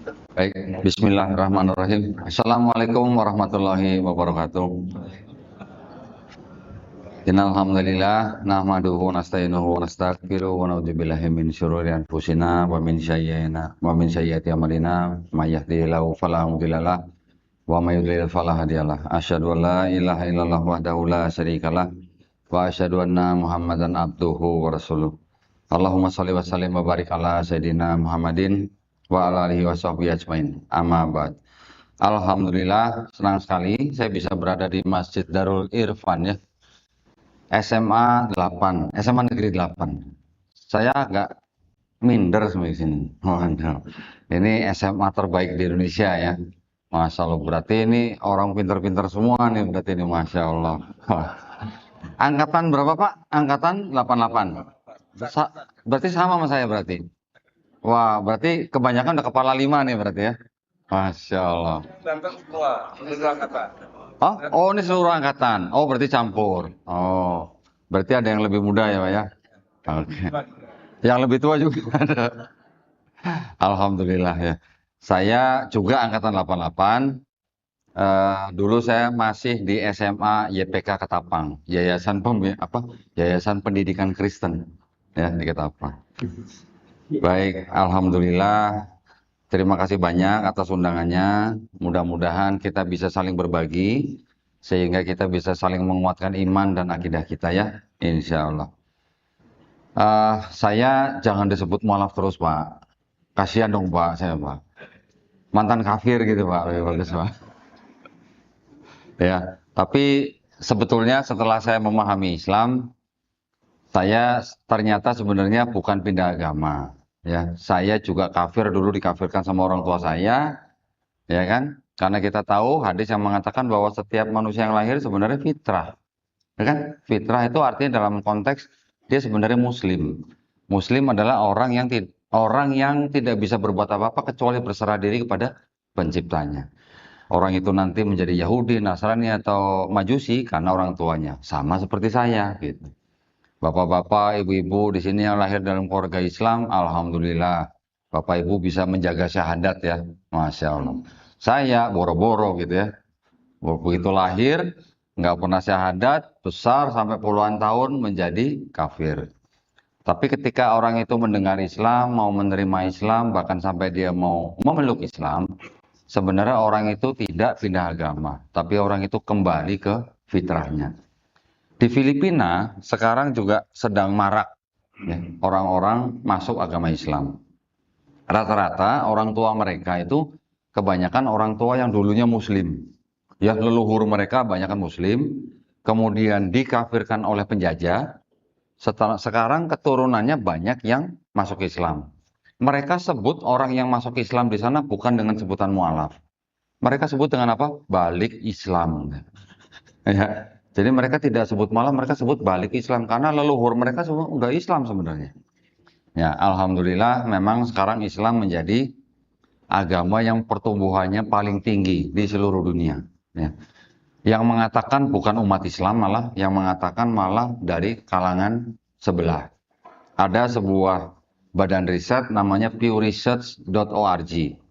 Baik, Bismillahirrahmanirrahim. Assalamualaikum warahmatullahi wabarakatuh. Innal hamdalillah nahmaduhu wa nasta'inuhu wa nastaghfiruhu wa na'udzubillahi min syururi anfusina wa min sayyiati a'malina may yahdihillahu fala mudhillalah wa may yudlil fala hadiyalah. Asyhadu an la ilaha illallah wahdahu la syarikalah wa asyhadu anna Muhammadan abduhu wa rasuluh. Allahumma shalli wa sallim wa barik ala sayidina Muhammadin wa ala alihi wa sahbihi ajmain. Amma ba'd. Alhamdulillah, senang sekali saya bisa berada di Masjid Darul Irfan ya. SMA 8, SMA Negeri 8. Saya agak minder sama di sini. Waduh. Ini SMA terbaik di Indonesia ya. Masya Allah, berarti ini orang pintar-pintar semua nih, berarti ini Masya Allah. Angkatan berapa Pak? Angkatan 88. Berarti sama sama saya berarti. Wah, berarti kebanyakan udah kepala 5 nih berarti ya. Masya Allah. Oh, ini seluruh angkatan. Oh, berarti campur. Oh, berarti ada yang lebih muda ya, Pak ya? Oke. Yang lebih tua juga ada. Alhamdulillah ya. Saya juga angkatan 88. Dulu saya masih di SMA YPK Ketapang, Yayasan Pendidikan Kristen ya di Ketapang. Baik, alhamdulillah. Terima kasih banyak atas undangannya. Mudah-mudahan kita bisa saling berbagi sehingga kita bisa saling menguatkan iman dan akidah kita ya, insya Allah. Saya jangan disebut mualaf terus Pak. Kasihan dong Pak, saya Pak. Mantan kafir gitu Pak, bagus Pak. Ya, tapi sebetulnya setelah saya memahami Islam, saya ternyata sebenarnya bukan pindah agama. Ya, saya juga kafir dulu, dikafirkan sama orang tua saya, ya kan? Karena kita tahu hadis yang mengatakan bahwa setiap manusia yang lahir sebenarnya fitrah, ya kan? Fitrah itu artinya dalam konteks dia sebenarnya Muslim. Muslim adalah orang yang tidak bisa berbuat apa-apa kecuali berserah diri kepada penciptanya. Orang itu nanti menjadi Yahudi, Nasrani atau Majusi karena orang tuanya, sama seperti saya gitu. Bapak-bapak, ibu-ibu di sini yang lahir dalam keluarga Islam, alhamdulillah. Bapak Ibu bisa menjaga syahadat ya, Masya Allah. Saya boro-boro gitu ya. Begitu lahir, nggak pernah syahadat, besar sampai puluhan tahun menjadi kafir. Tapi ketika orang itu mendengar Islam, mau menerima Islam, bahkan sampai dia mau memeluk Islam, sebenarnya orang itu tidak pindah agama, tapi orang itu kembali ke fitrahnya. Di Filipina sekarang juga sedang marak ya, orang-orang masuk agama Islam. Rata-rata orang tua mereka itu kebanyakan orang tua yang dulunya Muslim. Ya, leluhur mereka kebanyakan Muslim, kemudian dikafirkan oleh penjajah. Sekarang keturunannya banyak yang masuk Islam. Mereka sebut orang yang masuk Islam di sana bukan dengan sebutan mualaf. Mereka sebut dengan apa? Balik Islam. Ya. Jadi mereka tidak sebut mualaf, mereka sebut balik Islam karena leluhur mereka semua udah Islam sebenarnya. Ya, alhamdulillah memang sekarang Islam menjadi agama yang pertumbuhannya paling tinggi di seluruh dunia. Ya. Yang mengatakan bukan umat Islam malah, yang mengatakan malah dari kalangan sebelah. Ada sebuah badan riset namanya pewresearch.org.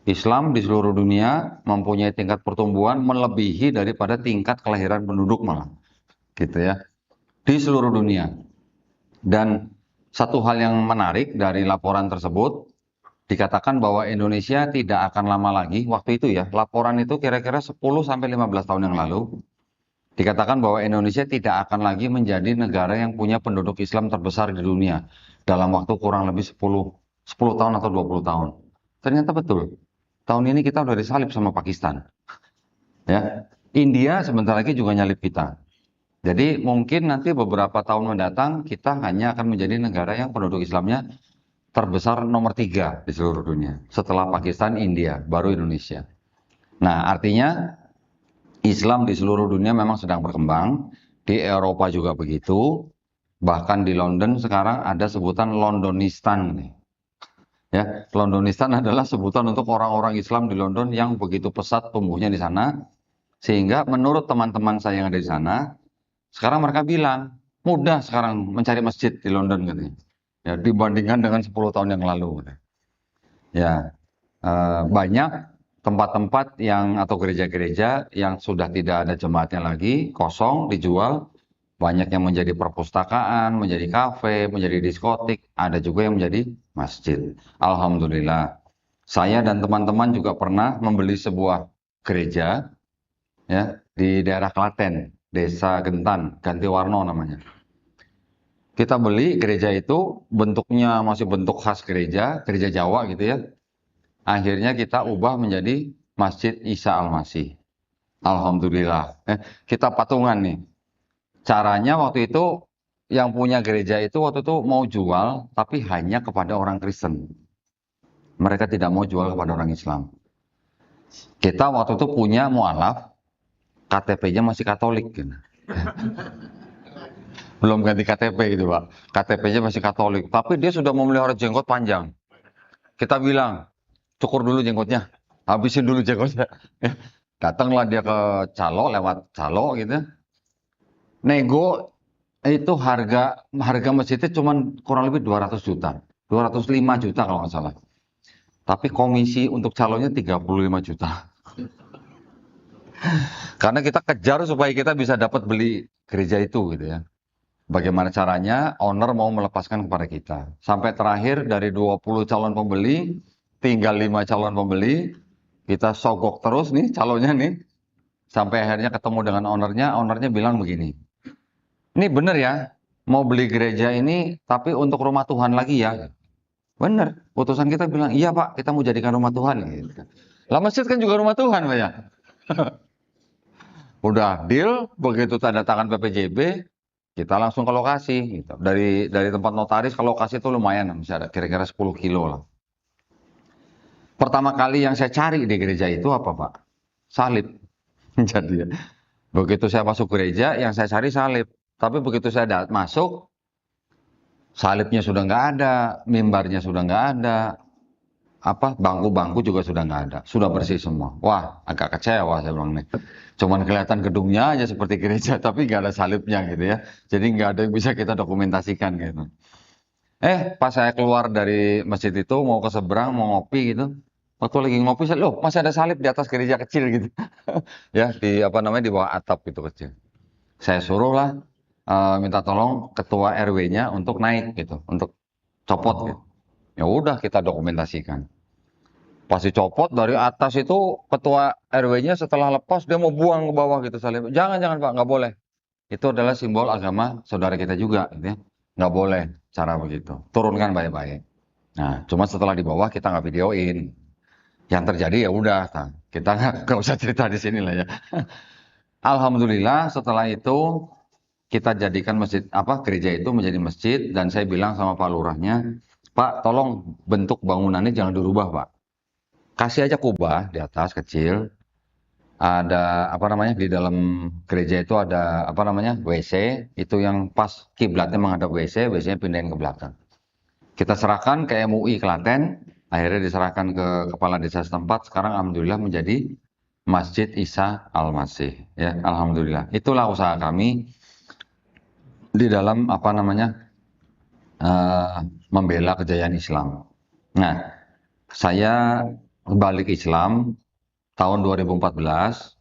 Islam di seluruh dunia mempunyai tingkat pertumbuhan melebihi daripada tingkat kelahiran penduduk malah. Gitu ya. Di seluruh dunia. Dan satu hal yang menarik dari laporan tersebut, dikatakan bahwa Indonesia tidak akan lama lagi, waktu itu ya, laporan itu kira-kira 10-15 tahun yang lalu, dikatakan bahwa Indonesia tidak akan lagi menjadi negara yang punya penduduk Islam terbesar di dunia dalam waktu kurang lebih 10 tahun atau 20 tahun. Ternyata betul. Tahun ini kita udah disalip sama Pakistan. Ya. India sebentar lagi juga nyalip kita. Jadi mungkin nanti beberapa tahun mendatang kita hanya akan menjadi negara yang penduduk Islamnya terbesar nomor 3 di seluruh dunia. Setelah Pakistan, India, baru Indonesia. Nah, artinya Islam di seluruh dunia memang sedang berkembang. Di Eropa juga begitu. Bahkan di London sekarang ada sebutan Londonistan. Ya, Londonistan adalah sebutan untuk orang-orang Islam di London yang begitu pesat tumbuhnya di sana. Sehingga menurut teman-teman saya yang ada di sana, sekarang mereka bilang, mudah sekarang mencari masjid di London katanya. Ya, dibandingkan dengan 10 tahun yang lalu. Ya, banyak tempat-tempat yang atau gereja-gereja yang sudah tidak ada jemaatnya lagi, kosong, dijual. Banyak yang menjadi perpustakaan, menjadi kafe, menjadi diskotik, ada juga yang menjadi masjid. Alhamdulillah. Saya dan teman-teman juga pernah membeli sebuah gereja ya di daerah Klaten, Desa Gentan, Ganti Warno namanya. Kita beli gereja itu, bentuknya masih bentuk khas gereja, gereja Jawa gitu ya. Akhirnya kita ubah menjadi Masjid Isa Al-Masih. Alhamdulillah. Kita patungan nih. Caranya waktu itu yang punya gereja itu waktu itu mau jual, tapi hanya kepada orang Kristen. Mereka tidak mau jual kepada orang Islam. Kita waktu itu punya mualaf, KTP-nya masih Katolik. Gitu. Belum ganti KTP gitu Pak. KTP-nya masih Katolik. Tapi dia sudah memelihara jenggot panjang. Kita bilang, cukur dulu jenggotnya. Habisin dulu jenggotnya. Datanglah dia ke calo, lewat calo gitu. Nego itu harga masjidnya cuma kurang lebih 200 juta. 205 juta kalau nggak salah. Tapi komisi untuk calonnya 35 juta. Karena kita kejar supaya kita bisa dapat beli gereja itu gitu ya. Bagaimana caranya owner mau melepaskan kepada kita. Sampai terakhir dari 20 calon pembeli, tinggal 5 calon pembeli. Kita sogok terus nih calonnya nih. Sampai akhirnya ketemu dengan ownernya bilang begini. Ini bener ya, mau beli gereja ini tapi untuk rumah Tuhan lagi ya. Bener, utusan kita bilang, iya Pak, kita mau jadikan rumah Tuhan. Gitu. Lah masjid kan juga rumah Tuhan Pak ya. Udah deal, begitu tanda tangan PPJB, kita langsung ke lokasi. Gitu. Dari tempat notaris ke lokasi itu lumayan, bisa ada kira-kira 10 kilo lah. Pertama kali yang saya cari di gereja itu apa Pak? Salib. Jadi ya, begitu saya masuk gereja, yang saya cari salib. Tapi begitu saya masuk, salibnya sudah nggak ada, mimbarnya sudah nggak ada, bangku-bangku juga sudah nggak ada, sudah bersih semua. Wah, agak kecewa saya bilang nih. Cuman kelihatan gedungnya aja seperti gereja, tapi nggak ada salibnya gitu ya. Jadi nggak ada yang bisa kita dokumentasikan gitu. Pas saya keluar dari masjid itu mau ke seberang, mau ngopi gitu. Waktu lagi ngopi, loh masih ada salib di atas gereja kecil gitu. Ya, di bawah atap gitu kecil. Saya suruh lah minta tolong ketua RW-nya untuk naik gitu, untuk copot gitu. Ya udah kita dokumentasikan. Pas dicopot dari atas itu ketua RW-nya setelah lepas dia mau buang ke bawah gitu salib. Jangan Pak, nggak boleh. Itu adalah simbol agama saudara kita juga gitu ya. Nggak boleh cara begitu. Turunkan baik-baik. Nah, cuma setelah di bawah kita nggak videoin. Yang terjadi ya udah, kita nggak usah cerita di sini lah ya. Alhamdulillah setelah itu kita jadikan gereja itu menjadi masjid dan saya bilang sama Pak Lurahnya, Pak tolong bentuk bangunannya jangan dirubah Pak. Kasih aja kubah di atas kecil, ada di dalam gereja itu ada WC, itu yang pas kiblatnya menghadap WC, WC-nya pindahin ke belakang. Kita serahkan ke MUI Klaten, akhirnya diserahkan ke kepala desa setempat, sekarang alhamdulillah menjadi Masjid Isa Al-Masih. Ya, alhamdulillah. Itulah usaha kami di dalam membela kejayaan Islam. Nah, saya balik Islam tahun 2014.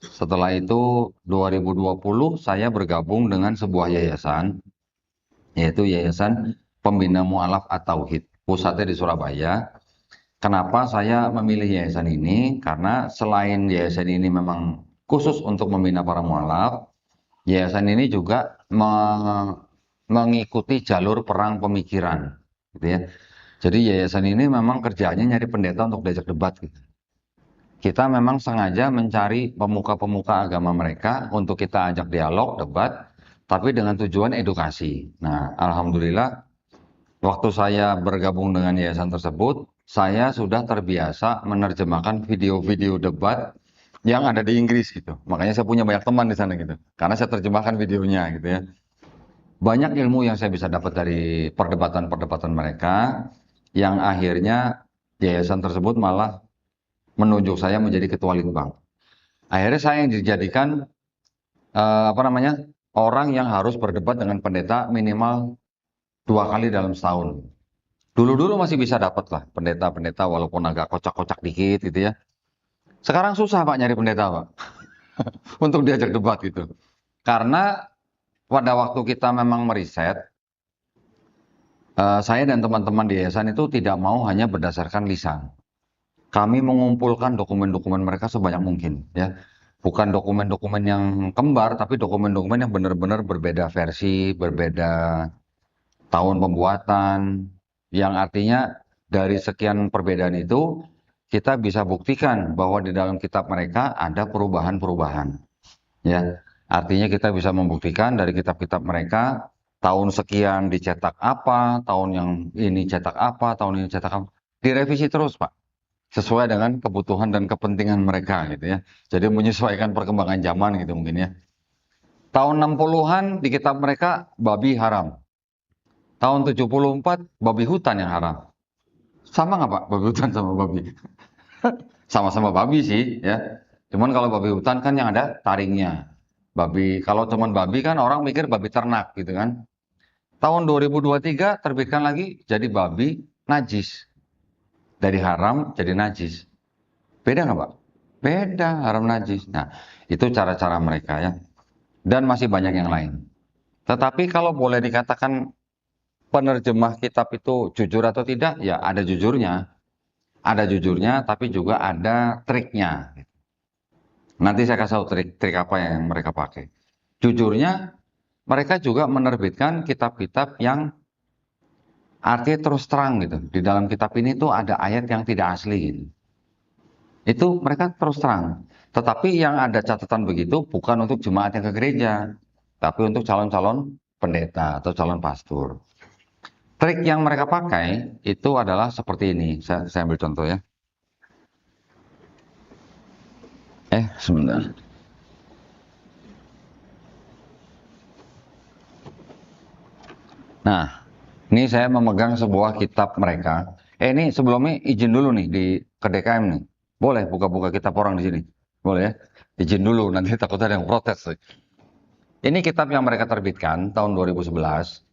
Setelah itu 2020 saya bergabung dengan sebuah yayasan, yaitu Yayasan Pembina Mu'alaf At-Tauhid, pusatnya di Surabaya. Kenapa saya memilih yayasan ini? Karena selain yayasan ini memang khusus untuk membina para mu'alaf, yayasan ini juga mengikuti jalur perang pemikiran, gitu ya. Jadi yayasan ini memang kerjanya nyari pendeta untuk diajak debat, gitu. Kita memang sengaja mencari pemuka-pemuka agama mereka untuk kita ajak dialog, debat, tapi dengan tujuan edukasi. Nah, alhamdulillah, waktu saya bergabung dengan yayasan tersebut, saya sudah terbiasa menerjemahkan video-video debat yang ada di Inggris gitu. Makanya saya punya banyak teman di sana gitu. Karena saya terjemahkan videonya gitu ya. Banyak ilmu yang saya bisa dapat dari perdebatan-perdebatan mereka, yang akhirnya yayasan tersebut malah menunjuk saya menjadi ketua litbang. Akhirnya saya yang dijadikan orang yang harus berdebat dengan pendeta minimal 2 kali dalam setahun. Dulu-dulu masih bisa dapat lah pendeta-pendeta walaupun agak kocak-kocak dikit gitu ya. Sekarang susah Pak nyari pendeta Pak untuk diajak debat gitu. Karena pada waktu kita memang meriset, saya dan teman-teman di yayasan itu tidak mau hanya berdasarkan lisan. Kami mengumpulkan dokumen-dokumen mereka sebanyak mungkin ya. Bukan dokumen-dokumen yang kembar, tapi dokumen-dokumen yang benar-benar berbeda versi, berbeda tahun pembuatan, yang artinya dari sekian perbedaan itu kita bisa buktikan bahwa di dalam kitab mereka ada perubahan-perubahan. Ya, artinya kita bisa membuktikan dari kitab-kitab mereka tahun sekian dicetak apa, tahun yang ini cetak apa, tahun ini cetak apa, direvisi terus Pak, sesuai dengan kebutuhan dan kepentingan mereka gitu ya. Jadi menyesuaikan perkembangan zaman gitu mungkin ya. Tahun 60-an di kitab mereka babi haram. Tahun 74 babi hutan yang haram. Sama nggak Pak babi hutan sama babi? Sama-sama babi sih ya. Cuman kalau babi hutan kan yang ada taringnya. Babi, kalau cuman babi kan orang mikir babi ternak gitu kan. Tahun 2023 terbitkan lagi jadi babi najis. Dari haram jadi najis. Beda nggak Pak? Beda, haram najis. Nah, itu cara-cara mereka ya. Dan masih banyak yang lain. Tetapi kalau boleh dikatakan penerjemah kitab itu jujur atau tidak, ya ada jujurnya. Ada jujurnya, tapi juga ada triknya. Nanti saya kasih tahu trik-trik apa yang mereka pakai. Jujurnya, mereka juga menerbitkan kitab-kitab yang artinya terus terang gitu. Di dalam kitab ini tuh ada ayat yang tidak asli gitu. Itu mereka terus terang. Tetapi yang ada catatan begitu bukan untuk jemaat yang ke gereja, tapi untuk calon-calon pendeta atau calon pastor. Trik yang mereka pakai itu adalah seperti ini. Saya ambil contoh ya. Sebentar. Nah, ini saya memegang sebuah kitab mereka. Ini sebelumnya izin dulu nih di ke DKM nih. Boleh buka-buka kitab orang di sini. Boleh ya? Izin dulu, nanti takut ada yang protes. Ini kitab yang mereka terbitkan tahun 2011.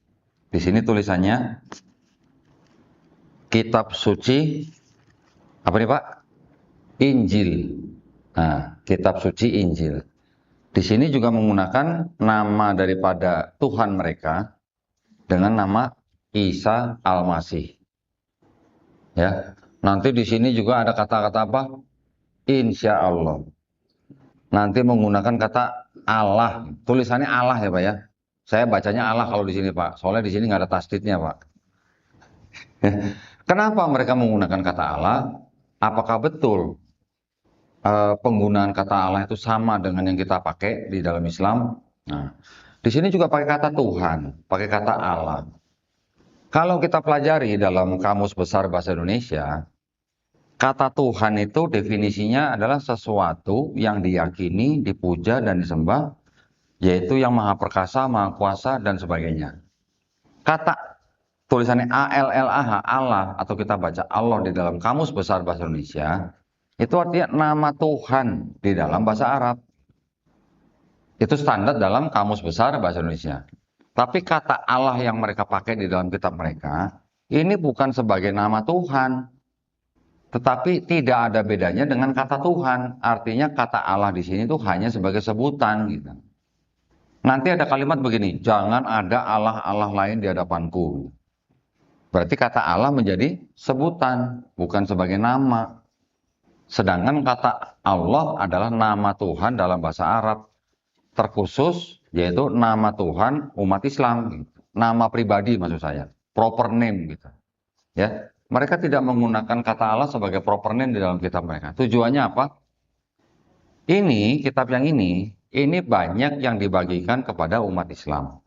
Di sini tulisannya Kitab Suci apa nih Pak? Injil. Nah, Kitab Suci Injil. Di sini juga menggunakan nama daripada Tuhan mereka dengan nama Isa Al-Masih. Ya. Nanti di sini juga ada kata-kata apa? Insya Allah. Nanti menggunakan kata Allah. Tulisannya Allah ya Pak ya. Saya bacanya Allah kalau di sini Pak. Soalnya di sini nggak ada tasdidnya Pak. Kenapa mereka menggunakan kata Allah? Apakah betul penggunaan kata Allah itu sama dengan yang kita pakai di dalam Islam? Nah, di sini juga pakai kata Tuhan, pakai kata Allah. Kalau kita pelajari dalam Kamus Besar Bahasa Indonesia, kata Tuhan itu definisinya adalah sesuatu yang diyakini, dipuja, dan disembah, yaitu yang maha perkasa, maha kuasa, dan sebagainya. Kata tulisannya ALLAH, Allah, atau kita baca Allah di dalam Kamus Besar Bahasa Indonesia, itu artinya nama Tuhan di dalam bahasa Arab. Itu standar dalam Kamus Besar Bahasa Indonesia. Tapi kata Allah yang mereka pakai di dalam kitab mereka, ini bukan sebagai nama Tuhan. Tetapi tidak ada bedanya dengan kata Tuhan. Artinya kata Allah di sini tuh hanya sebagai sebutan gitu. Nanti ada kalimat begini, jangan ada Allah-Allah lain di hadapanku. Berarti kata Allah menjadi sebutan, bukan sebagai nama. Sedangkan kata Allah adalah nama Tuhan dalam bahasa Arab. Terkhusus yaitu nama Tuhan umat Islam. Nama pribadi maksud saya. Proper name gitu. Ya. Mereka tidak menggunakan kata Allah sebagai proper name di dalam kitab mereka. Tujuannya apa? Ini, kitab yang ini banyak yang dibagikan kepada umat Islam.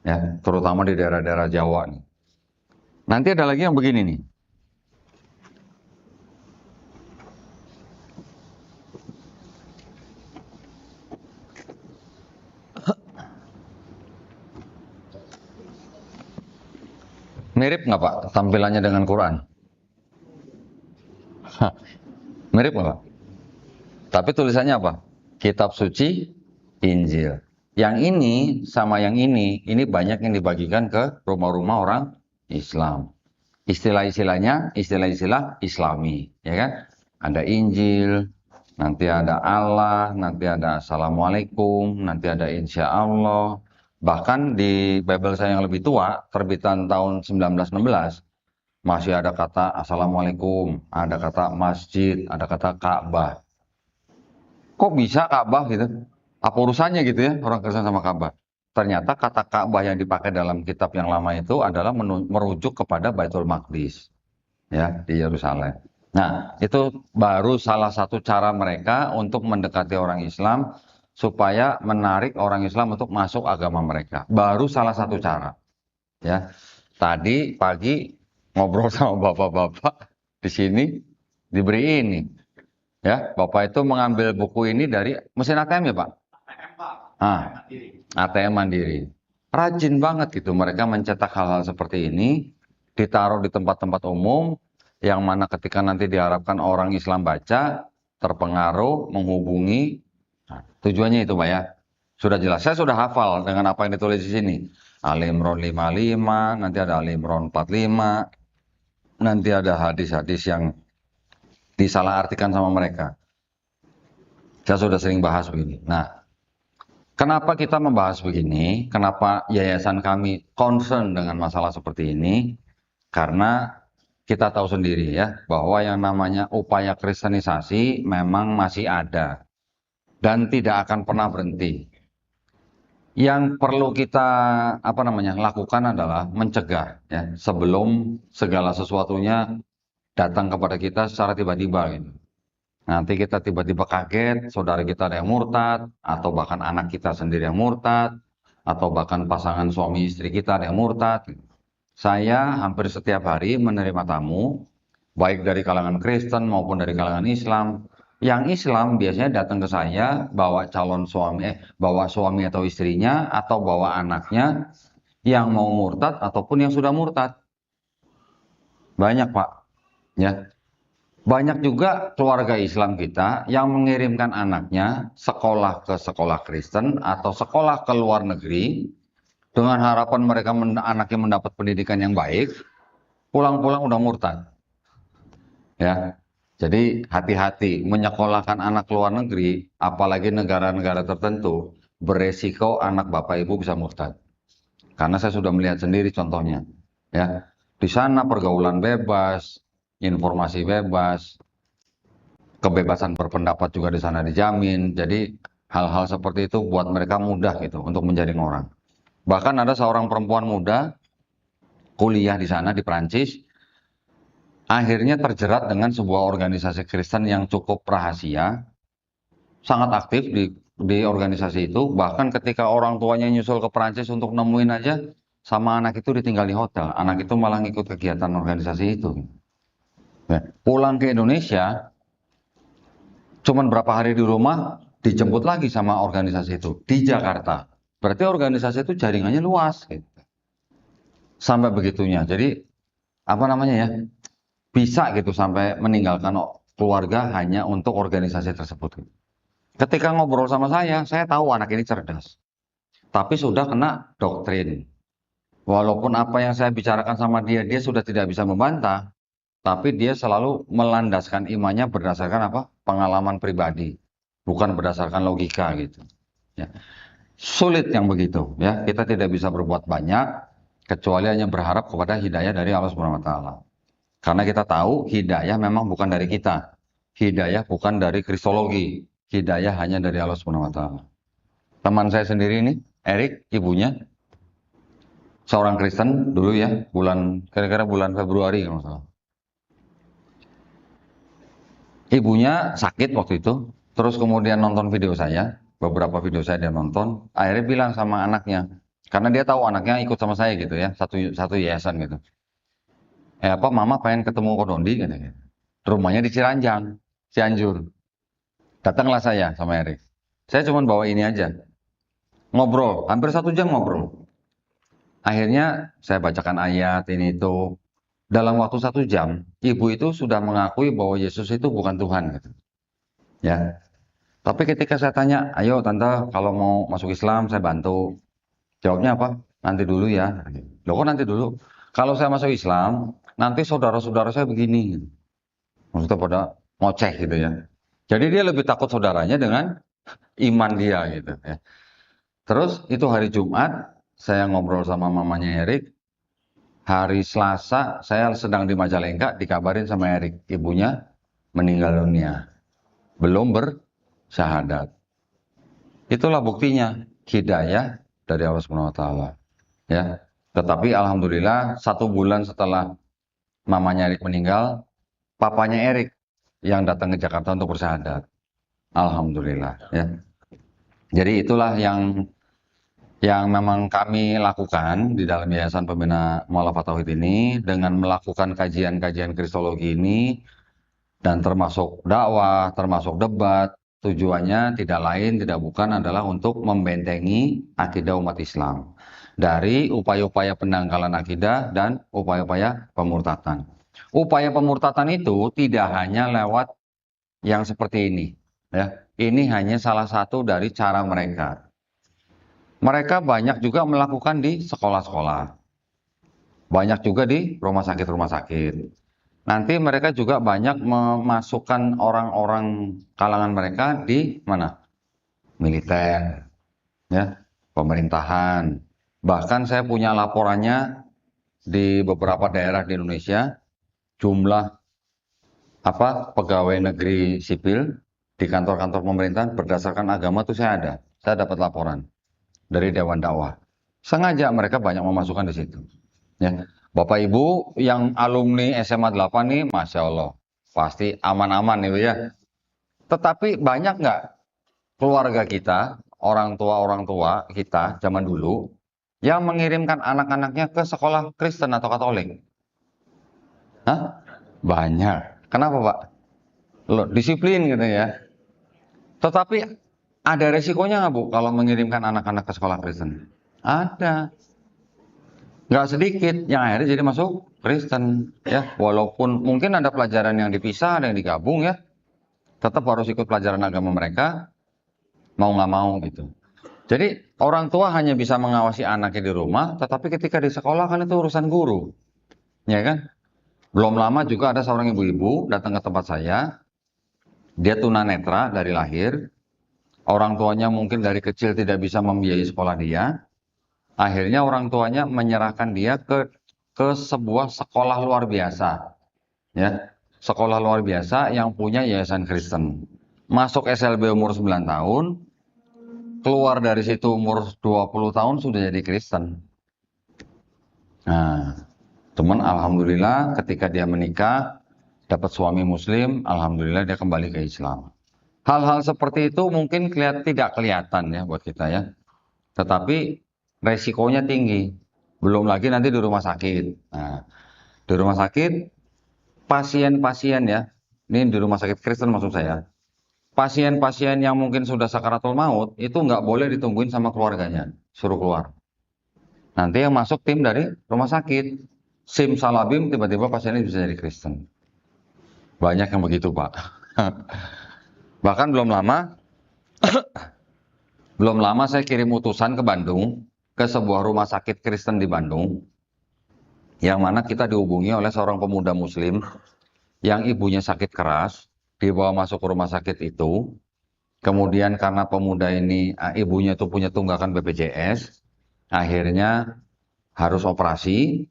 Ya, terutama di daerah-daerah Jawa nih. Nanti ada lagi yang begini nih. Mirip nggak Pak tampilannya dengan Quran? Mirip nggak Pak? Tapi tulisannya apa? Kitab Suci Injil. Yang ini sama yang ini banyak yang dibagikan ke rumah-rumah orang Islam. istilah-istilahnya istilah-istilah Islami, ya kan? Ada Injil, nanti ada Allah, nanti ada Assalamualaikum, nanti ada Insya Allah. Bahkan di Bible saya yang lebih tua, terbitan tahun 1916, masih ada kata Assalamualaikum, ada kata masjid, ada kata Ka'bah. Kok bisa Ka'bah gitu? Apa urusannya gitu ya orang Kristen sama Ka'bah? Ternyata kata Ka'bah yang dipakai dalam kitab yang lama itu adalah merujuk kepada Baitul Maqdis, ya, di Yerusalem. Nah, itu baru salah satu cara mereka untuk mendekati orang Islam supaya menarik orang Islam untuk masuk agama mereka. Baru salah satu cara, ya. Tadi pagi ngobrol sama bapak-bapak di sini diberi ini, ya. Bapak itu mengambil buku ini dari mesin ATM ya, Pak? Ah, ATM Mandiri. Rajin banget gitu mereka mencetak hal-hal seperti ini, ditaruh di tempat-tempat umum, yang mana ketika nanti diharapkan orang Islam baca, terpengaruh, menghubungi. Nah, tujuannya itu Pak ya. Sudah jelas, saya sudah hafal dengan apa yang ditulis di sini. Ali Imran 55, nanti ada Ali Imran 45, nanti ada hadis-hadis yang disalahartikan sama mereka. Saya sudah sering bahas begini. Nah, kenapa kita membahas begini? Kenapa yayasan kami concern dengan masalah seperti ini? Karena kita tahu sendiri ya, bahwa yang namanya upaya kristenisasi memang masih ada dan tidak akan pernah berhenti. Yang perlu kita lakukan adalah mencegah ya, sebelum segala sesuatunya datang kepada kita secara tiba-tiba gitu. Nanti kita tiba-tiba kaget, saudara kita ada yang murtad, atau bahkan anak kita sendiri yang murtad, atau bahkan pasangan suami istri kita ada yang murtad. Saya hampir setiap hari menerima tamu, baik dari kalangan Kristen maupun dari kalangan Islam. Yang Islam biasanya datang ke saya bawa bawa suami atau istrinya, atau bawa anaknya yang mau murtad ataupun yang sudah murtad. Banyak Pak, ya. Banyak juga keluarga Islam kita yang mengirimkan anaknya sekolah ke sekolah Kristen atau sekolah ke luar negeri dengan harapan mereka anaknya mendapat pendidikan yang baik, pulang-pulang udah murtad. Ya. Jadi hati-hati menyekolahkan anak ke luar negeri, apalagi negara-negara tertentu, beresiko anak bapak ibu bisa murtad. Karena saya sudah melihat sendiri contohnya. Ya. Di sana pergaulan bebas, informasi bebas, kebebasan berpendapat juga di sana dijamin. Jadi hal-hal seperti itu buat mereka mudah gitu untuk menjadi orang. Bahkan ada seorang perempuan muda kuliah di sana di Prancis, akhirnya terjerat dengan sebuah organisasi Kristen yang cukup rahasia, sangat aktif di organisasi itu. Bahkan ketika orang tuanya nyusul ke Prancis untuk nemuin aja, sama anak itu ditinggal di hotel. Anak itu malah ngikut kegiatan organisasi itu. Pulang ke Indonesia, cuman berapa hari di rumah, dijemput lagi sama organisasi itu di Jakarta. Berarti organisasi itu jaringannya luas, gitu. Sampai begitunya. Jadi bisa gitu sampai meninggalkan keluarga hanya untuk organisasi tersebut. Ketika ngobrol sama saya tahu anak ini cerdas, tapi sudah kena doktrin. Walaupun apa yang saya bicarakan sama dia sudah tidak bisa membantah. Tapi dia selalu melandaskan imannya berdasarkan pengalaman pribadi, bukan berdasarkan logika gitu. Ya. Sulit yang begitu, ya. Kita tidak bisa berbuat banyak kecuali hanya berharap kepada hidayah dari Allah Subhanahu Wa Taala. Karena kita tahu hidayah memang bukan dari kita, hidayah bukan dari kristologi, hidayah hanya dari Allah Subhanahu Wa Taala. Teman saya sendiri ini, Erik, ibunya seorang Kristen dulu ya, kira-kira bulan Februari kalau nggak salah. Ibunya sakit waktu itu, terus kemudian nonton video saya, beberapa video saya dia nonton, akhirnya bilang sama anaknya, karena dia tahu anaknya ikut sama saya gitu ya, satu yayasan gitu. Mama pengen ketemu Kodondi katanya. Rumahnya di Cianjur. Datanglah saya sama Erik. Saya cuma bawa ini aja, ngobrol, hampir 1 jam ngobrol. Akhirnya saya bacakan ayat ini itu. Dalam waktu 1 jam, ibu itu sudah mengakui bahwa Yesus itu bukan Tuhan. Gitu. Ya. Tapi ketika saya tanya, ayo tante kalau mau masuk Islam saya bantu. Jawabnya apa? Nanti dulu ya. Loh kok nanti dulu? Kalau saya masuk Islam, nanti saudara-saudara saya begini. Maksudnya pada ngoceh gitu ya. Jadi dia lebih takut saudaranya dengan iman dia gitu ya. Terus itu hari Jumat, saya ngobrol sama mamanya Erik. Hari Selasa, saya sedang di Majalengka, dikabarin sama Erik, ibunya meninggal dunia. Belum bersyahadat. Itulah buktinya, hidayah dari Allah Subhanahu wa taala. Ya. Tetapi alhamdulillah 1 bulan setelah mamanya Erik meninggal, papanya Erik yang datang ke Jakarta untuk bersyahadat. Alhamdulillah ya. Jadi itulah yang memang kami lakukan di dalam Yayasan Pembina Mu'allafat Tauhid ini dengan melakukan kajian-kajian kristologi ini dan termasuk dakwah, termasuk debat. Tujuannya tidak lain, tidak bukan adalah untuk membentengi akidah umat Islam dari upaya-upaya pendangkalan akidah dan upaya-upaya pemurtatan. Upaya pemurtatan itu tidak hanya lewat yang seperti ini, ya. Ini hanya salah satu dari cara mereka. Mereka banyak juga melakukan di sekolah-sekolah, banyak juga di rumah sakit-rumah sakit. Nanti mereka juga banyak memasukkan orang-orang kalangan mereka di mana? Militer, ya, pemerintahan. Bahkan saya punya laporannya di beberapa daerah di Indonesia, jumlah pegawai negeri sipil di kantor-kantor pemerintahan berdasarkan agama itu saya ada. Saya dapat laporan dari Dewan Dakwah. Sengaja mereka banyak memasukkan di situ. Ya. Bapak Ibu yang alumni SMA 8 nih, Masya Allah, pasti aman-aman nih ya. Tetapi banyak nggak keluarga kita, orang tua kita zaman dulu, yang mengirimkan anak-anaknya ke sekolah Kristen atau Katolik? Hah? Banyak. Kenapa Pak? Loh, disiplin gitu ya. Tetapi ada resikonya nggak Bu kalau mengirimkan anak-anak ke sekolah Kristen? Ada. Nggak sedikit yang akhirnya jadi masuk Kristen ya. Walaupun mungkin ada pelajaran yang dipisah, ada yang digabung ya. Tetap harus ikut pelajaran agama mereka, mau nggak mau gitu. Jadi orang tua hanya bisa mengawasi anaknya di rumah, tetapi ketika di sekolah kan itu urusan guru. Ya kan? Belum lama juga ada seorang ibu-ibu datang ke tempat saya. Dia tunanetra dari lahir. Orang tuanya mungkin dari kecil tidak bisa membiayai sekolah dia. Akhirnya orang tuanya menyerahkan dia ke sebuah sekolah luar biasa. Ya, sekolah luar biasa yang punya yayasan Kristen. Masuk SLB umur 9 tahun, keluar dari situ umur 20 tahun sudah jadi Kristen. Nah, teman alhamdulillah ketika dia menikah, dapat suami muslim, alhamdulillah dia kembali ke Islam. Hal-hal seperti itu mungkin tidak kelihatan ya buat kita ya. Tetapi resikonya tinggi. Belum lagi nanti di rumah sakit. Nah, di rumah sakit pasien-pasien ya. Ini di rumah sakit Kristen maksud saya. Pasien-pasien yang mungkin sudah sakaratul maut itu nggak boleh ditungguin sama keluarganya, suruh keluar. Nanti yang masuk tim dari rumah sakit, sim salabim tiba-tiba pasiennya bisa jadi Kristen. Banyak yang begitu Pak. Bahkan belum lama saya kirim utusan ke Bandung, ke sebuah rumah sakit Kristen di Bandung, yang mana kita dihubungi oleh seorang pemuda muslim yang ibunya sakit keras, dibawa masuk ke rumah sakit itu. Kemudian karena pemuda ini, ibunya itu punya tunggakan BPJS, akhirnya harus operasi.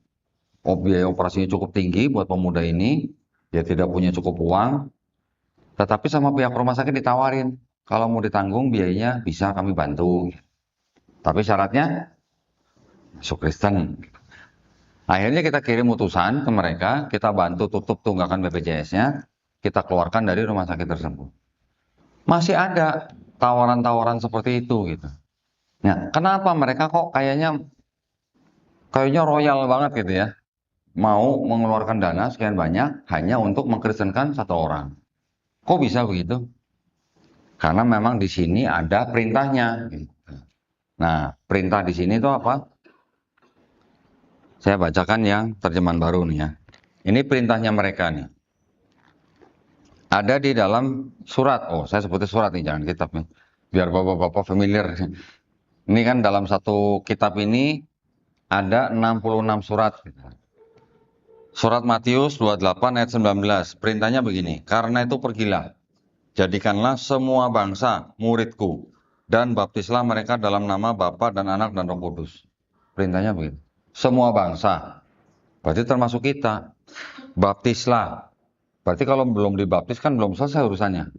Biaya operasinya cukup tinggi buat pemuda ini, dia tidak punya cukup uang. Tetapi sama pihak rumah sakit ditawarin, kalau mau ditanggung biayanya bisa kami bantu. Tapi syaratnya masuk Kristen. Akhirnya kita kirim utusan ke mereka, kita bantu tutup tunggakan BPJS-nya, kita keluarkan dari rumah sakit tersebut. Masih ada tawaran-tawaran seperti itu gitu. Nah, kenapa mereka kok kayaknya royal banget gitu ya? Mau mengeluarkan dana sekian banyak hanya untuk mengkristenkan satu orang. Kok bisa begitu? Karena memang di sini ada perintahnya. Nah, perintah di sini itu apa? Saya bacakan yang terjemahan baru nih ya. Ini perintahnya mereka nih. Ada di dalam surat. Oh, saya sebutnya surat nih, jangan kitab nih. Biar bapak-bapak familiar. Ini kan dalam satu kitab ini ada 66 surat. Surat Matius 28 ayat 19. Perintahnya begini, karena itu pergilah, jadikanlah semua bangsa muridku, dan baptislah mereka dalam nama Bapa dan Anak dan Roh Kudus. Perintahnya begitu. Semua bangsa, berarti termasuk kita. Baptislah, berarti kalau belum dibaptis kan belum selesai urusannya.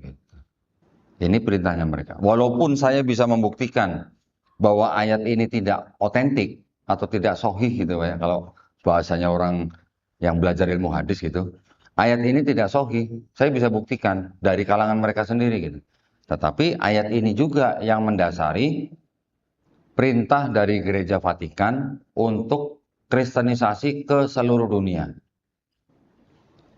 Ini perintahnya mereka. Walaupun saya bisa membuktikan bahwa ayat ini tidak otentik atau tidak sahih gitu ya, kalau bahasanya orang yang belajar ilmu hadis gitu. Ayat ini tidak sahih, saya bisa buktikan dari kalangan mereka sendiri gitu. Tetapi ayat ini juga yang mendasari perintah dari Gereja Vatikan untuk kristenisasi ke seluruh dunia.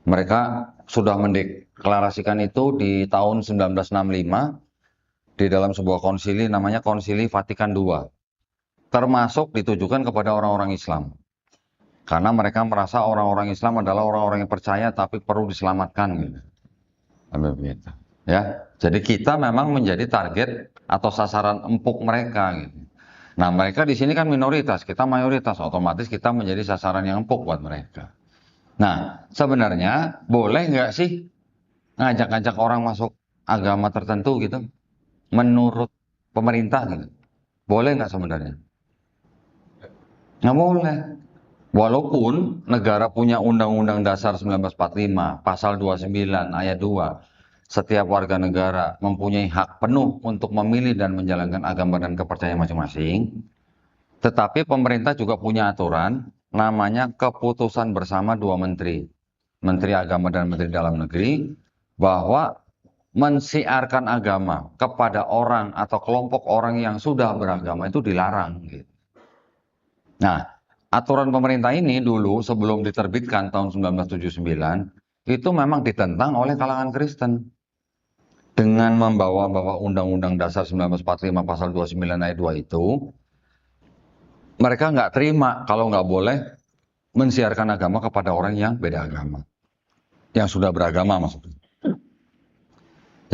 Mereka sudah mendeklarasikan itu di tahun 1965 di dalam sebuah konsili namanya Konsili Vatikan II. Termasuk ditujukan kepada orang-orang Islam. Karena mereka merasa orang-orang Islam adalah orang-orang yang percaya tapi perlu diselamatkan gitu. Begitu. Ya. Jadi kita memang menjadi target atau sasaran empuk mereka gitu. Nah, mereka di sini kan minoritas, kita mayoritas, otomatis kita menjadi sasaran yang empuk buat mereka. Nah, sebenarnya boleh nggak sih ngajak-ngajak orang masuk agama tertentu gitu? Menurut pemerintah gitu. Boleh nggak sebenarnya? Nggak boleh. Walaupun negara punya Undang-Undang Dasar 1945, Pasal 29, Ayat 2, setiap warga negara mempunyai hak penuh untuk memilih dan menjalankan agama dan kepercayaan masing-masing, tetapi pemerintah juga punya aturan, namanya keputusan bersama dua menteri, Menteri Agama dan Menteri Dalam Negeri, bahwa mensiarkan agama kepada orang atau kelompok orang yang sudah beragama itu dilarang. Gitu. Nah, aturan pemerintah ini dulu sebelum diterbitkan tahun 1979 itu memang ditentang oleh kalangan Kristen dengan membawa Undang-Undang Dasar 1945 Pasal 29 Ayat 2 itu mereka nggak terima kalau nggak boleh mensiarkan agama kepada orang yang beda agama, yang sudah beragama maksudnya.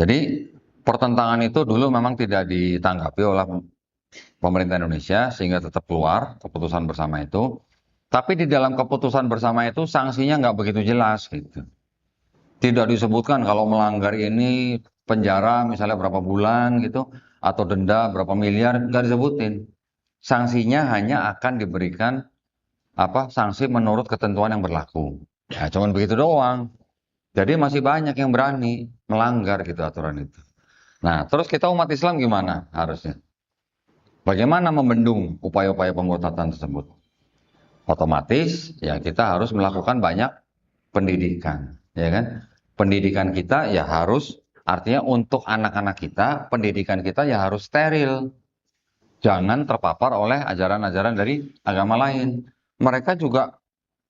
Jadi pertentangan itu dulu memang tidak ditanggapi oleh pemerintah Indonesia sehingga tetap keluar keputusan bersama itu. Tapi di dalam keputusan bersama itu sanksinya nggak begitu jelas gitu. Tidak disebutkan kalau melanggar ini penjara misalnya berapa bulan gitu atau denda berapa miliar, nggak disebutin. Sanksinya hanya akan diberikan sanksi menurut ketentuan yang berlaku. Ya, cuman begitu doang. Jadi masih banyak yang berani melanggar gitu aturan itu. Nah, terus kita umat Islam gimana harusnya? Bagaimana membendung upaya-upaya pemberontakan tersebut? Otomatis ya kita harus melakukan banyak pendidikan, ya kan? Pendidikan kita ya harus artinya untuk anak-anak kita, pendidikan kita ya harus steril. Jangan terpapar oleh ajaran-ajaran dari agama lain. Mereka juga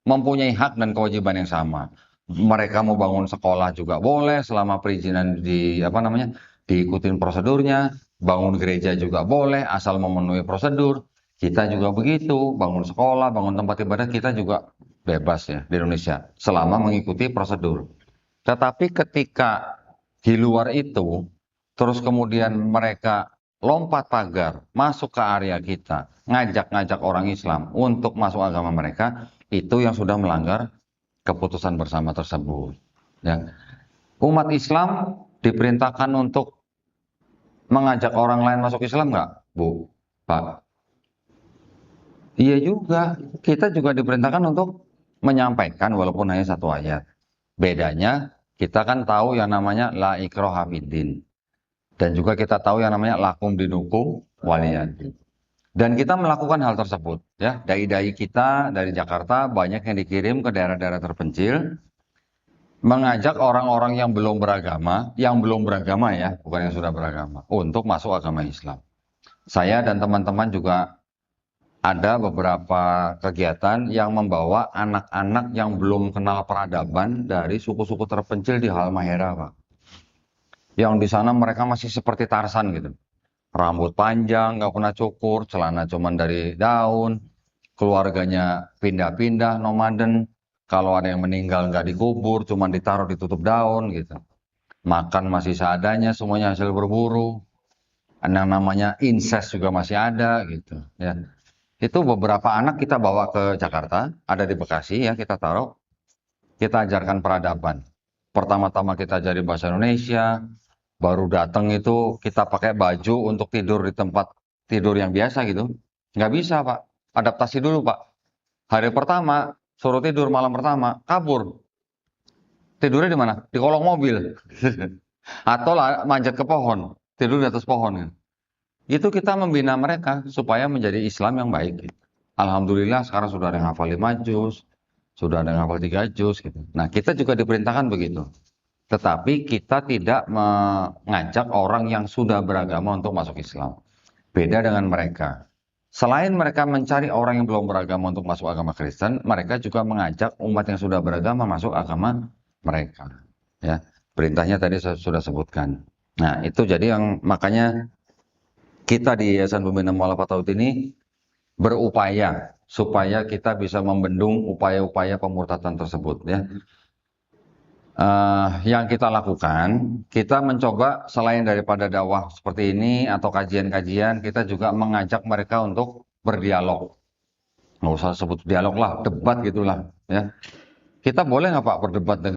mempunyai hak dan kewajiban yang sama. Mereka mau bangun sekolah juga boleh selama perizinan diikutin prosedurnya. Bangun gereja juga boleh asal memenuhi prosedur. Kita juga begitu, bangun sekolah, bangun tempat ibadah kita juga bebas ya di Indonesia selama mengikuti prosedur. Tetapi ketika di luar itu, terus kemudian mereka lompat pagar masuk ke area kita, ngajak-ngajak orang Islam untuk masuk agama mereka, itu yang sudah melanggar keputusan bersama tersebut. Ya. Umat Islam diperintahkan untuk mengajak orang lain masuk Islam nggak, Bu? Pak? Iya juga, kita juga diperintahkan untuk menyampaikan walaupun hanya satu ayat. Bedanya, kita kan tahu yang namanya la ikraha fiddin. Dan juga kita tahu yang namanya lakum dinukum waliyadin. Dan kita melakukan hal tersebut. Ya, dai-dai kita dari Jakarta banyak yang dikirim ke daerah-daerah terpencil. Mengajak orang-orang yang belum beragama ya, bukan yang sudah beragama, untuk masuk agama Islam. Saya dan teman-teman juga ada beberapa kegiatan yang membawa anak-anak yang belum kenal peradaban dari suku-suku terpencil di Halmahera, Pak. Yang di sana mereka masih seperti Tarsan gitu. Rambut panjang, nggak pernah cukur, celana cuman dari daun, keluarganya pindah-pindah, nomaden. Kalau ada yang meninggal nggak dikubur, cuman ditaruh ditutup daun gitu. Makan masih seadanya, semuanya hasil berburu. Yang namanya incest juga masih ada gitu. Ya. Itu beberapa anak kita bawa ke Jakarta, ada di Bekasi ya kita taruh. kita ajarkan peradaban. Pertama-tama kita ajari bahasa Indonesia, baru datang itu kita pakai baju untuk tidur di tempat tidur yang biasa gitu. Nggak bisa, Pak. Adaptasi dulu, Pak. Hari pertama, suruh tidur malam pertama, kabur. Tidurnya di mana? Di kolong mobil. Atau manjat ke pohon, tidur di atas pohon. Itu kita membina mereka supaya menjadi Islam yang baik. Alhamdulillah sekarang sudah ada yang hafal 5 juz, sudah ada yang hafal 3 juz gitu. Nah, kita juga diperintahkan begitu. Tetapi kita tidak mengajak orang yang sudah beragama untuk masuk Islam. Beda dengan mereka. Selain mereka mencari orang yang belum beragama untuk masuk agama Kristen, mereka juga mengajak umat yang sudah beragama masuk agama mereka. Ya, perintahnya tadi saya sudah sebutkan. Nah, itu jadi yang makanya kita di Yayasan Pembina Mu'allafat Tauhid ini berupaya supaya kita bisa membendung upaya-upaya pemurtadan tersebut. Ya. Yang kita lakukan, kita mencoba selain daripada dakwah seperti ini atau kajian-kajian, kita juga mengajak mereka untuk berdialog. Nggak usah sebut dialog lah, debat gitulah. Ya. Kita boleh nggak Pak berdebat dengan